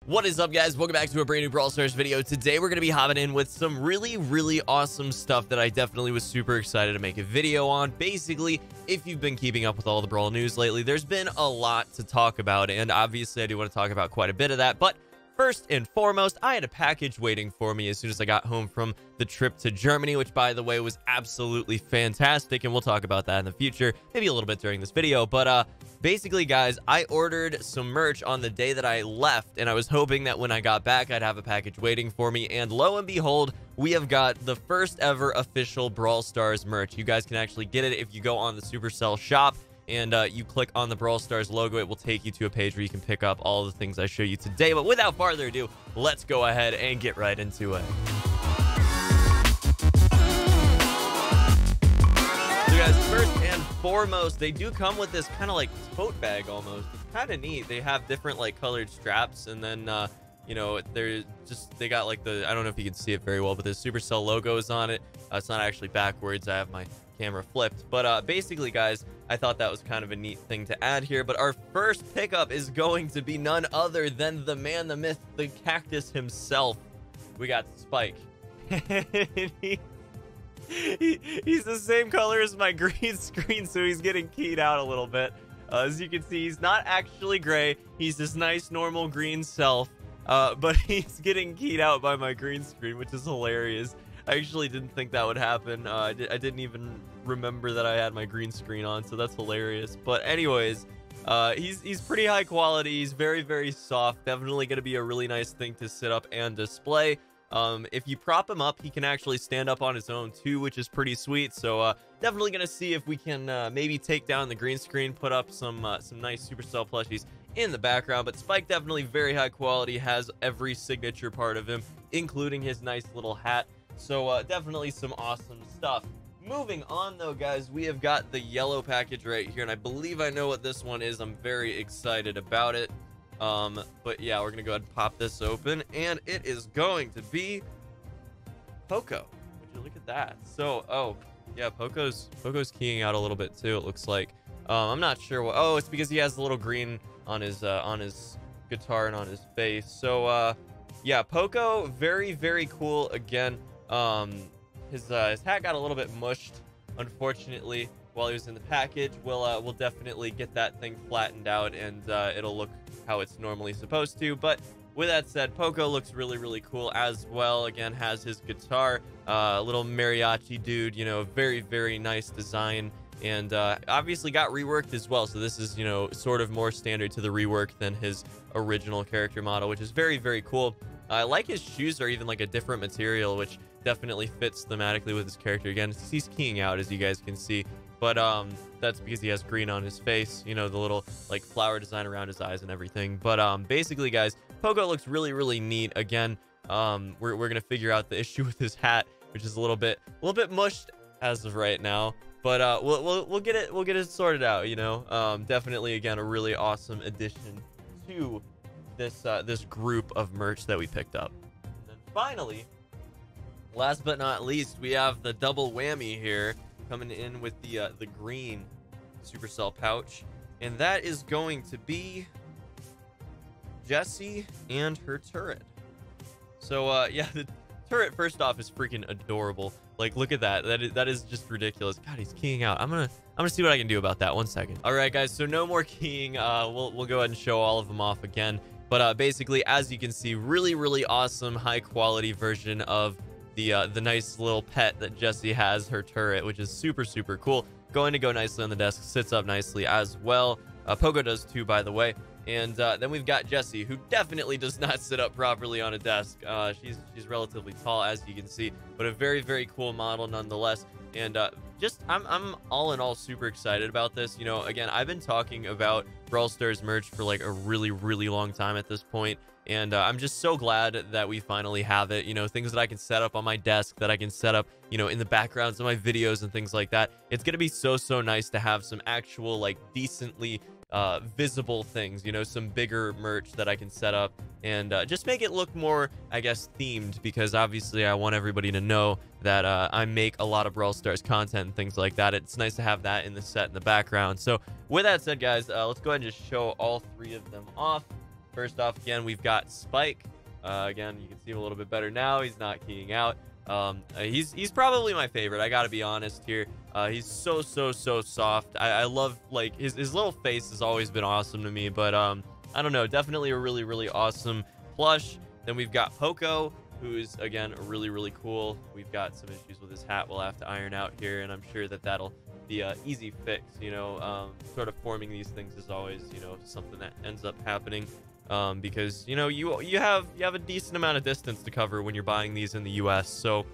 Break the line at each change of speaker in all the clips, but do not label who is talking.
What is up, guys? Welcome back to a brand new Brawl Stars video. Today we're going to be hopping in with some really awesome stuff that I definitely was super excited to make a video on. Basically, if you've been keeping up with all the Brawl news lately, there's been a lot to talk about, and obviously I do want to talk about quite a bit of that. But first and foremost, I had a package waiting for me as soon as I got home from the trip to Germany, which, by the way, was absolutely fantastic, and we'll talk about that in the future, maybe a little bit during this video. But basically, guys, I ordered some merch on the day that I left, and I was hoping that when I got back, I'd have a package waiting for me, and lo and behold, we have got the first ever official Brawl Stars merch. You guys can actually get it if you go on the Supercell shop, and you click on the Brawl Stars logo. It will take you to a page where you can pick up all the things I show you today. But without further ado, let's go ahead and get right into it. So guys, first and foremost, they do come with this kind of like tote bag almost. It's kind of neat. They have different like colored straps, and then you know, they got like I don't know if you can see it very well, but the Supercell logo is on it. It's not actually backwards. I have my camera flipped, but basically, guys, I thought that was kind of a neat thing to add here. But our first pickup is going to be none other than the man, the myth, the cactus himself. We got Spike. He's the same color as my green screen, so he's getting keyed out a little bit. As you can see, he's not actually gray. He's this nice normal green self, but he's getting keyed out by my green screen, which is hilarious. I actually didn't think that would happen. I didn't even remember that I had my green screen on, so that's hilarious. But anyways, he's pretty high quality. He's very soft. Definitely going to be a really nice thing to sit up and display. If you prop him up, he can actually stand up on his own too, which is pretty sweet. So definitely going to see if we can maybe take down the green screen, put up some nice Supercell plushies in the background. But Spike, definitely very high quality, has every signature part of him, including his nice little hat. So definitely some awesome stuff. Moving on though, guys, we have got the yellow package right here, and I believe I know what this one is. I'm very excited about it. But yeah, we're gonna go ahead and pop this open, and it is going to be Poco. Would you look at that? So, oh yeah, Poco's keying out a little bit too, it looks like. I'm not sure what. Oh, it's because he has the little green on his guitar and on his face. So yeah, Poco, very cool. Again, his hat got a little bit mushed, unfortunately, while he was in the package. We'll definitely get that thing flattened out, and it'll look how it's normally supposed to. But with that said, Poco looks really cool as well. Again, has his guitar, little mariachi dude, you know, very nice design, and obviously got reworked as well. So this is, you know, sort of more standard to the rework than his original character model, which is very cool. I like his shoes are even like a different material, which definitely fits thematically with his character. Again, he's keying out, as you guys can see, but that's because he has green on his face, you know, the little like flower design around his eyes and everything. But basically, guys, Poco looks really neat. Again, we're gonna figure out the issue with his hat, which is a little bit mushed as of right now, but we'll get it sorted out, you know. Definitely, again, a really awesome addition to this group of merch that we picked up. And then finally, last but not least, we have the double whammy here, coming in with the green Supercell pouch, and that is going to be Jessie and her turret. So yeah, the turret, first off, is freaking adorable. Like, look at that. That is just ridiculous. God, he's keying out. I'm gonna see what I can do about that. 1 second. All right, guys, so no more keying. We'll go ahead and show all of them off again. But basically, as you can see, really awesome high quality version of the nice little pet that Jessie has, her turret, which is super cool. Going to go nicely on the desk, sits up nicely as well. Poco does too, by the way. And then we've got Jessie, who definitely does not sit up properly on a desk. She's relatively tall, as you can see, but a very cool model nonetheless. And I'm all in all super excited about this. You know, again, I've been talking about Brawl Stars merch for like a really long time at this point, and I'm just so glad that we finally have it. You know, things that I can set up on my desk, that I can set up, you know, in the backgrounds of my videos and things like that. It's gonna be so nice to have some actual like decently visible things, you know, some bigger merch that I can set up and just make it look more, I guess, themed, because obviously I want everybody to know that I make a lot of Brawl Stars content and things like that. It's nice to have that in the set in the background. So with that said, guys, let's go ahead and just show all three of them off. First off, again, we've got Spike. Again, you can see him a little bit better now. He's not keying out. He's probably my favorite. I gotta be honest here. He's so soft. I love, like, his little face has always been awesome to me. But I don't know, definitely a really awesome plush. Then we've got Poco, who is, again, really cool. We've got some issues with his hat we'll have to iron out here, and I'm sure that that'll be an easy fix. You know, sort of forming these things is always, you know, something that ends up happening. Because, you know, you have a decent amount of distance to cover when you're buying these in the US, so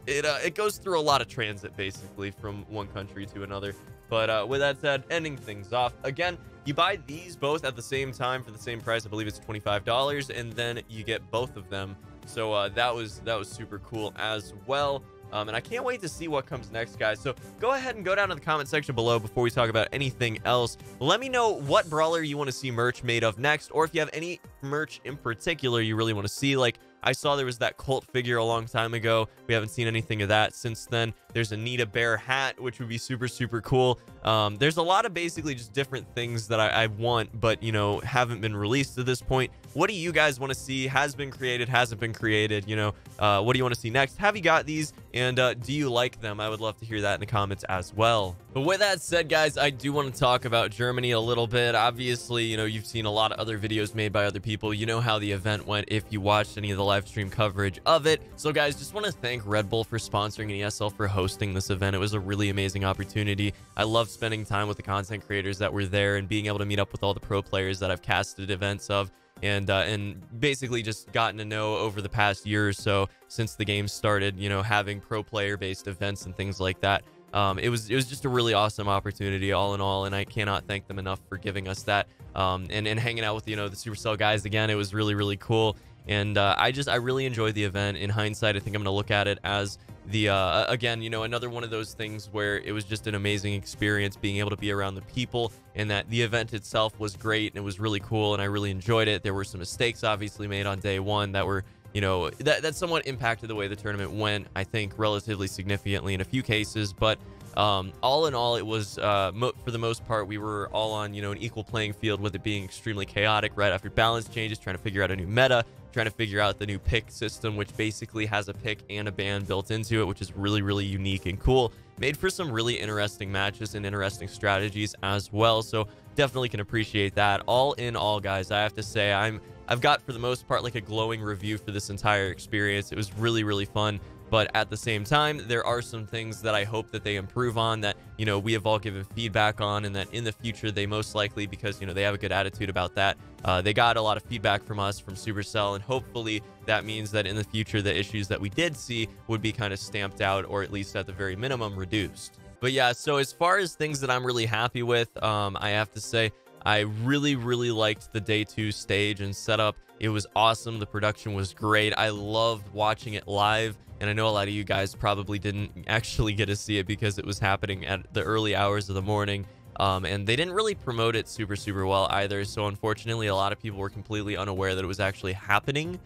it goes through a lot of transit basically from one country to another. But with that said, ending things off, again, you buy these both at the same time for the same price. I believe it's $25, and then you get both of them. So that was super cool as well. And I can't wait to see what comes next, guys. So go ahead and go down to the comment section below before we talk about anything else. Let me know what brawler you want to see merch made of next, or if you have any merch in particular you really want to see. Like, I saw there was that Colt figure a long time ago. We haven't seen anything of that since then. There's a Nita Bear hat, which would be super cool. There's a lot of basically just different things that I want, but, you know, haven't been released to this point. What do you guys want to see? Has been created, hasn't been created, you know? What do you want to see next? Have you got these? And do you like them? I would love to hear that in the comments as well. But with that said, guys, I do want to talk about Germany a little bit. Obviously, you know, you've seen a lot of other videos made by other people. You know how the event went if you watched any of the live stream coverage of it. So, guys, just want to thank Red Bull for sponsoring an ESL, for hosting this event. It was a really amazing opportunity. I love spending time with the content creators that were there and being able to meet up with all the pro players that I've casted events of. And basically just gotten to know over the past year or so since the game started, you know, having pro player based events and things like that. It was just a really awesome opportunity all in all, and I cannot thank them enough for giving us that. And hanging out with, you know, the Supercell guys again, it was really cool. And I really enjoyed the event. In hindsight, I think I'm gonna look at it as the again, you know, another one of those things where it was just an amazing experience being able to be around the people, and that the event itself was great and it was really cool and I really enjoyed it. There were some mistakes obviously made on day one that were, you know, that somewhat impacted the way the tournament went, I think relatively significantly in a few cases. But all in all, it was for the most part, we were all on, you know, an equal playing field, with it being extremely chaotic right after balance changes, trying to figure out a new meta, trying to figure out the new pick system, which basically has a pick and a ban built into it, which is really unique and cool. Made for some really interesting matches and interesting strategies as well. So definitely can appreciate that. All in all, guys, I have to say I've got, for the most part, like a glowing review for this entire experience. It was really fun. But at the same time, there are some things that I hope that they improve on, that, you know, we have all given feedback on, and that in the future they most likely, because, you know, they have a good attitude about that, they got a lot of feedback from us, from Supercell, and hopefully that means that in the future the issues that we did see would be kind of stamped out, or at least at the very minimum reduced. But yeah, so as far as things that I'm really happy with, I have to say I really liked the day 2 stage and setup. It was awesome. The production was great. I loved watching it live. And I know a lot of you guys probably didn't actually get to see it because it was happening at the early hours of the morning. And they didn't really promote it super well either. So unfortunately, a lot of people were completely unaware that it was actually happening,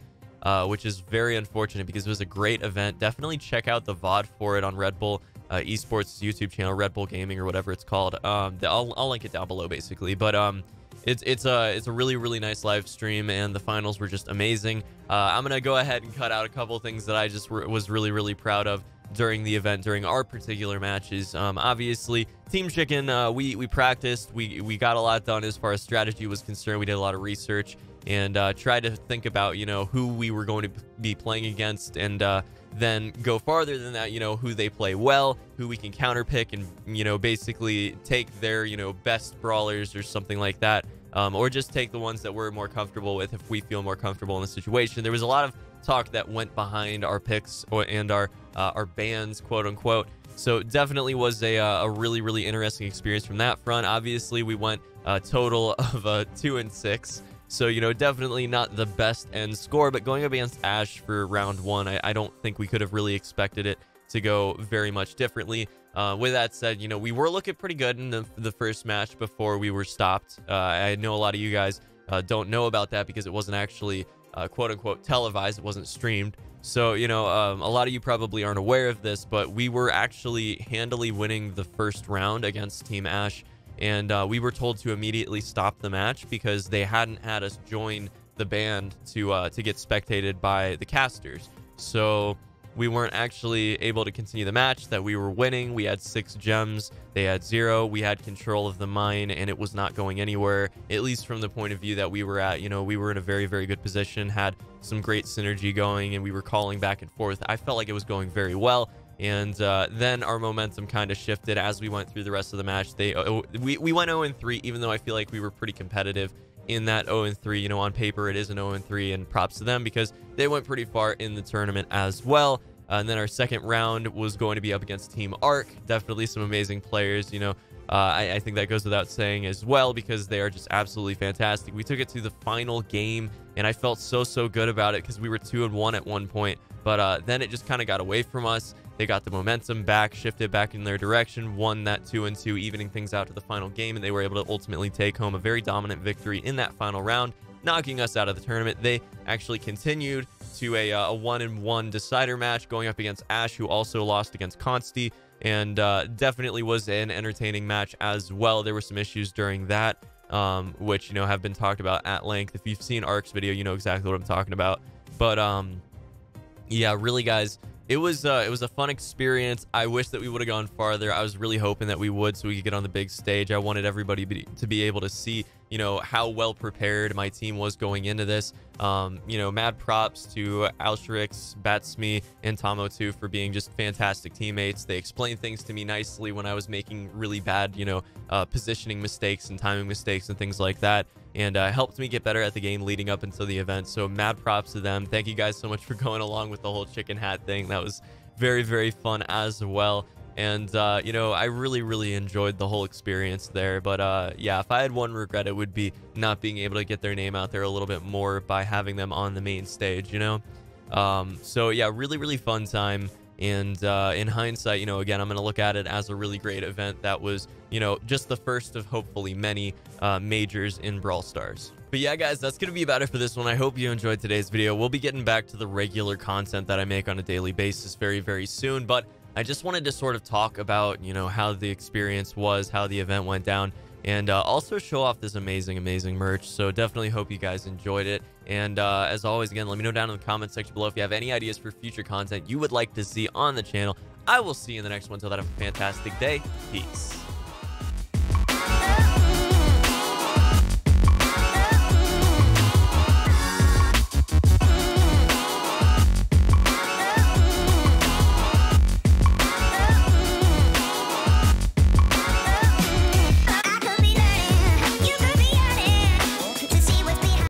which is very unfortunate because it was a great event. Definitely check out the VOD for it on Red Bull Esports YouTube channel, Red Bull Gaming or whatever it's called. I'll link it down below basically. But it's a really nice live stream, and the finals were just amazing. I'm gonna go ahead and cut out a couple things that I just was really proud of during the event, during our particular matches. Obviously, Team Chicken, we practiced, we got a lot done as far as strategy was concerned. We did a lot of research and tried to think about, you know, who we were going to be playing against, and then go farther than that, you know, who they play well, who we can counterpick, and, you know, basically take their, you know, best brawlers or something like that. Or just take the ones that we're more comfortable with if we feel more comfortable in the situation. There was a lot of talk that went behind our picks and our bans, quote unquote. So definitely was a really interesting experience from that front. Obviously, we went a total of 2-6. So, you know, definitely not the best end score, but going up against Ash for round 1, I don't think we could have really expected it to go very much differently. With that said, you know, we were looking pretty good in the first match before we were stopped. I know a lot of you guys don't know about that because it wasn't actually quote unquote televised. It wasn't streamed. So, you know, a lot of you probably aren't aware of this, but we were actually handily winning the first round against Team Ash. and we were told to immediately stop the match because they hadn't had us join the band to get spectated by the casters. So we weren't actually able to continue the match. That we were winning. We had 6 gems. They had 0. We had control of the mine, and it was not going anywhere, at least from the point of view that we were at. You know, we were in a very, very good position, had some great synergy going, and we were calling back and forth. I felt like it was going very well. And then our momentum kind of shifted as we went through the rest of the match. We went 0-3, even though I feel like we were pretty competitive in that 0-3. You know, on paper it is an 0-3, and props to them because they went pretty far in the tournament as well. And then our second round was going to be up against Team Arc. Definitely some amazing players. You know, I think that goes without saying as well because they are just absolutely fantastic. We took it to the final game, and I felt so good about it because we were 2-1 at one point. But then it just kind of got away from us. They got the momentum back, shifted back in their direction, won that 2-2, evening things out to the final game, and they were able to ultimately take home a very dominant victory in that final round, knocking us out of the tournament. They actually continued to a 1-1 decider match going up against Ash, who also lost against Consti, and definitely was an entertaining match as well. There were some issues during that, which, you know, have been talked about at length. If you've seen Arc's video, you know exactly what I'm talking about. But yeah, really, guys, it was a fun experience. I wish that we would have gone farther. I was really hoping that we would, so we could get on the big stage. I wanted everybody to be able to see, you know, how well prepared my team was going into this. You know, mad props to Alshrix, Batsme, and Tomo2 for being just fantastic teammates. They explained things to me nicely when I was making really bad, you know, positioning mistakes and timing mistakes and things like that, and helped me get better at the game leading up until the event. So mad props to them. Thank you guys so much for going along with the whole chicken hat thing. That was very fun as well. And you know, I really enjoyed the whole experience there. But yeah, if I had one regret, it would be not being able to get their name out there a little bit more by having them on the main stage, you know. So yeah, really fun time. And in hindsight, you know, again, I'm going to look at it as a really great event that was, you know, just the first of hopefully many majors in Brawl Stars. But yeah, guys, that's going to be about it for this one. I hope you enjoyed today's video. We'll be getting back to the regular content that I make on a daily basis very soon. But I just wanted to sort of talk about, you know, how the experience was, how the event went down, and also show off this amazing merch. So definitely hope you guys enjoyed it. And as always, again, let me know down in the comment section below if you have any ideas for future content you would like to see on the channel. I will see you in the next one. Till then, have a fantastic day. Peace.